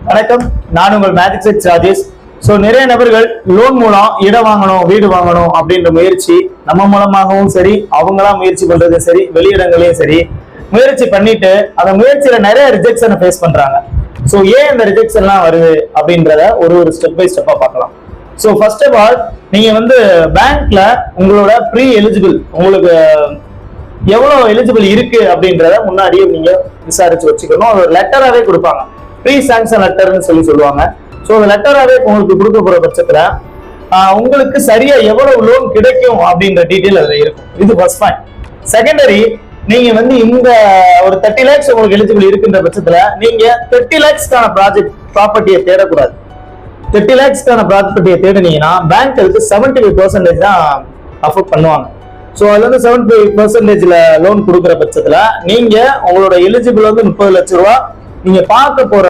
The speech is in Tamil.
வணக்கம், நான் உங்கள் மேஜிக் செட் ராஜேஷ். ஸோ நிறைய நபர்கள் லோன் மூலம் இடம் வாங்கணும், வீடு வாங்கணும் அப்படின்ற முயற்சி நம்ம மூலமாகவும் சரி, அவங்களா முயற்சி பண்றதும் சரி, வெளியிடங்களையும் சரி முயற்சி பண்ணிட்டு அந்த முயற்சியில நிறைய ரிஜெக்ஷனை ஃபேஸ் பண்றாங்க. ஸோ ஏன் இந்த ரிஜெக்ஷன்லாம் வருது அப்படின்றத ஒரு ஸ்டெப் பை ஸ்டெப்பா பார்க்கலாம். ஸோ ஃபர்ஸ்ட் ஆஃப் ஆல் நீங்க பேங்க்ல உங்களோட ப்ரீ எலிஜிபிள், உங்களுக்கு எவ்வளவு எலிஜிபிள் இருக்கு அப்படின்றத முன்னாடியே நீங்க விசாரிச்சு வச்சுக்கணும். ஒரு லெட்டராகவே கொடுப்பாங்க, ப்ரீ சாங்ஷன் லெட்டர்னு சொல்லுவாங்க. ஸோ அந்த லெட்டராகவே உங்களுக்கு கொடுக்க போற பட்சத்துல உங்களுக்கு சரியா எவ்வளவு லோன் கிடைக்கும் அப்படின்ற டீட்டெயில் அதுல இருக்கும். இது ஃபர்ஸ்ட் பாயிண்ட். செகண்டரி, நீங்க இந்த ஒரு 30 lakhs உங்களுக்கு எலிஜிபிள் இருக்குன்ற பட்சத்துல நீங்க 30 lakhsக்கான ப்ராப்பர்ட்டியை தேடக்கூடாது. 30 lakhsக்கான ப்ராப்பர்ட்டியை தேடினீங்கன்னா பேங்க் அதுக்கு 75% தான் அஃபோர்ட் பண்ணுவாங்க. ஸோ அதுல 75% லோன் கொடுக்குற பட்சத்துல நீங்க உங்களோட எலிஜிபிள் 30 லட்சம் ரூபாய் நீங்க பார்க்க போற